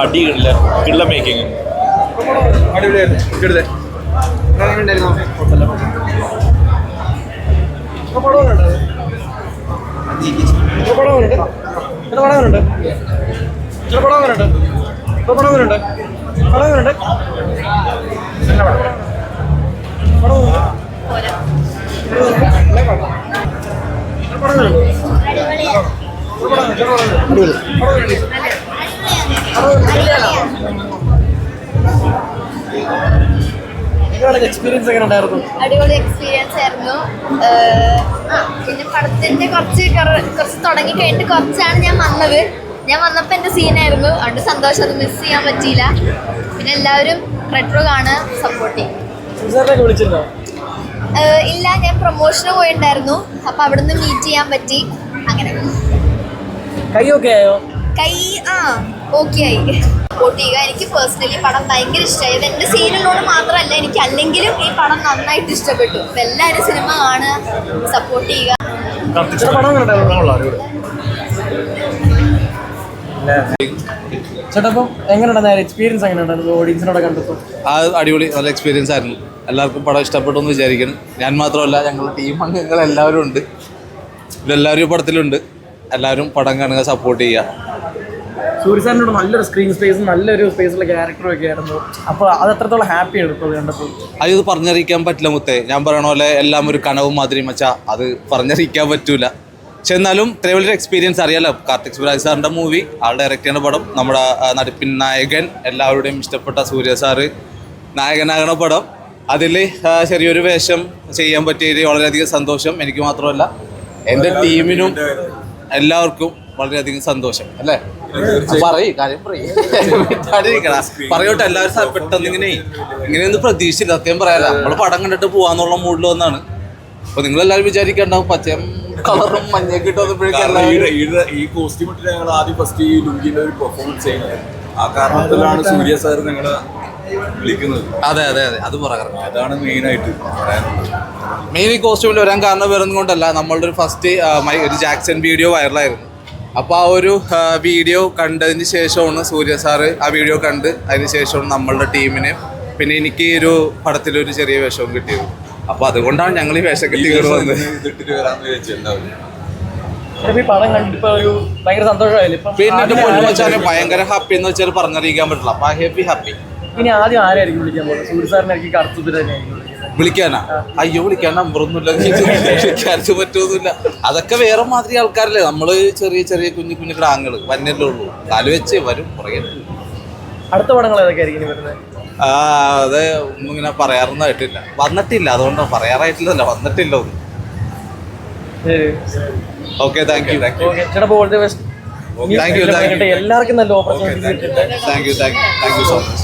അടികളില്ല കിള്ള making അടിപൊളിയായിരുന്നു. Experience എങ്ങനെ ഉണ്ടായിരുന്നു? അടിപൊളി എക്സ്പീരിയൻസ് ആയിരുന്നു. പിന്നെ പടത്തിന്റെ കുറച്ച് തുടങ്ങി കഴിഞ്ഞിട്ട് കുറച്ചാണ് ഞാൻ വന്നത്. ഞാൻ വന്നപ്പോൾ എൻ്റെ സീനായിരുന്നു, അതുകൊണ്ട് സന്തോഷം, അത് മിസ് ചെയ്യാൻ പറ്റിയില്ല. പിന്നെ എല്ലാവരും റെട്രോ കാണാൻ സപ്പോർട്ട് ചെയ്യും. ഇല്ല, ഞാൻ പ്രൊമോഷന് പോയിട്ടുണ്ടായിരുന്നു, അപ്പൊ അവിടുന്ന് മീറ്റ് ചെയ്യാൻ പറ്റി. അങ്ങനെ കൈ ഓക്കെ ആയോ? കൈ ഓക്കെ ആയി. സപ്പോർട്ട് ചെയ്യുക. എനിക്ക് പേഴ്സണലി പടം ഭയങ്കര ഇഷ്ടമായി. ഇത് എൻ്റെ സീനിനോട് മാത്രമല്ല, എനിക്ക് അല്ലെങ്കിലും ഈ പടം നന്നായിട്ട് ഇഷ്ടപ്പെട്ടു. അപ്പം എല്ലാവരും സിനിമ കാണുക, സപ്പോർട്ട് ചെയ്യുക. അടിപൊളി, നല്ല എക്സ്പീരിയൻസ് ആയിരുന്നു. എല്ലാവർക്കും പടം ഇഷ്ടപ്പെട്ടു എന്ന് വിചാരിക്കുന്നു. ഞാൻ മാത്രമല്ല, ഞങ്ങളുടെ ടീം അംഗങ്ങൾ എല്ലാവരും ഉണ്ട്. ഇതെല്ലാവരും പടത്തിലുണ്ട്. എല്ലാവരും പടം കാണുക, സപ്പോർട്ട് ചെയ്യുക. സൂര്യസാറിനോട് നല്ലൊരു സ്ക്രീൻ സ്പേസും നല്ലൊരു സ്പേസുള്ള ക്യാരക്ടറും ഒക്കെ ആയിരുന്നു. അപ്പോൾ അത് എത്രത്തോളം ഹാപ്പി എടുക്കും കണ്ടപ്പോൾ? അത് പറഞ്ഞറിയിക്കാൻ പറ്റില്ല മുത്തേ. ഞാൻ പറയണ പോലെ എല്ലാം ഒരു കനവും മാതിരി മച്ചാ, അത് പറഞ്ഞറിയിക്കാൻ പറ്റൂല. പക്ഷെ എന്നാലും ഇത്രയും വലിയൊരു എക്സ്പീരിയൻസ് അറിയാലോ. കാർത്തിക് സുബ്രാജ് സാറിൻ്റെ മൂവി, ആൾ ഡയറക്റ്റ് ചെയ്യുന്ന പടം, നമ്മുടെ നടിപ്പിൻ നായകൻ, എല്ലാവരുടെയും ഇഷ്ടപ്പെട്ട സൂര്യ സാറ് നായകനാകണ പടം. അതിൽ ചെറിയൊരു വേഷം ചെയ്യാൻ പറ്റിയതിൽ വളരെയധികം സന്തോഷം. എനിക്ക് മാത്രമല്ല, എൻ്റെ ടീമിനും എല്ലാവർക്കും വളരെയധികം സന്തോഷം. അല്ലേ? കാര്യം പറയോട്ടെ. എല്ലാവരും പെട്ടെന്ന് ഇങ്ങനെയൊന്നും പ്രതീക്ഷിച്ചില്ല. സത്യം പറയാല്ല, നമ്മൾ പടം കണ്ടിട്ട് പോവാന്നുള്ള മൂഡിൽ വന്നാണ്. അപ്പൊ നിങ്ങളെല്ലാവരും വിചാരിക്കണ്ടാവും പച്ചയും കളറും മഞ്ഞയൊക്കെ ഇട്ട് ഈ കോസ്റ്റ്യൂം ഇട്ടിട്ട് ഞങ്ങൾ ആദ്യം ഫസ്റ്റ് ഈ ലുങ്കിന്റെ ഒരു പെർഫോമൻസ് ചെയ്യുന്നത്. ആ കാരണത്തിലാണ് സൂര്യ സാർ ഞങ്ങളെ വിളിക്കുന്നത്. അതെ അതെ അതെ, അത് പറയാം. അതാണ് മെയിനായിട്ട് പറയാനുള്ളത്. മെയിൻ ഈ കോസ്റ്റ്യൂമിൽ വരാൻ കാരണം വേറെ ഒന്നും കൊണ്ടല്ല, നമ്മളുടെ ഒരു ഫസ്റ്റ് ഒരു ജാക്സൺ വീഡിയോ വൈറലായിരുന്നു. അപ്പോൾ ആ ഒരു വീഡിയോ കണ്ടതിന് ശേഷമാണ് സൂര്യ സാറ് ആ വീഡിയോ കണ്ട് അതിന് ശേഷമാണ് നമ്മളുടെ ടീമിന് പിന്നെ എനിക്ക് ഒരു പടത്തിലൊരു ചെറിയ വേഷവും കിട്ടിയത്. അപ്പോൾ അതുകൊണ്ടാണ് ഞങ്ങൾ ഈ വേഷം കെട്ടി വന്നത്. പിന്നെ ഭയങ്കര ഹാപ്പി എന്ന് വെച്ചാൽ പറഞ്ഞറിയിക്കാൻ പറ്റില്ല. അപ്പൊ ഹാപ്പി. ഇനി ആദ്യം ആരായിരിക്കും വിളിക്കാൻ പോകുന്നത്? സൂര്യ സാറിനായിരിക്കും കറുത്തുതരാനായിരിക്കും വിളിക്കാനാ? അയ്യോ, വിളിക്കാൻ നമ്പറൊന്നുമില്ല, വിളിക്കാനും പറ്റൊന്നുമില്ല. അതൊക്കെ വേറെ മാതിരി ആൾക്കാരല്ലേ. നമ്മള് ചെറിയ ചെറിയ കുഞ്ഞു കുഞ്ഞു ഗ്രാങ്ങള് വന്നല്ലേ ഉള്ളൂ. കാല് വെച്ച് വരും പുറകെ. അടുത്ത പടങ്ങൾ ഏതൊക്കെയായിരിക്കും വരുന്നത്? അത് ഒന്നും ഇങ്ങനെ പറയാറൊന്നായിട്ടില്ല, വന്നിട്ടില്ല. അതുകൊണ്ടാണ് പറയാറായിട്ടില്ലല്ലോ, വന്നിട്ടില്ല ഒന്നും. Okay, thank you. എല്ലാവർക്കും നല്ല opportunity. Thank you so much.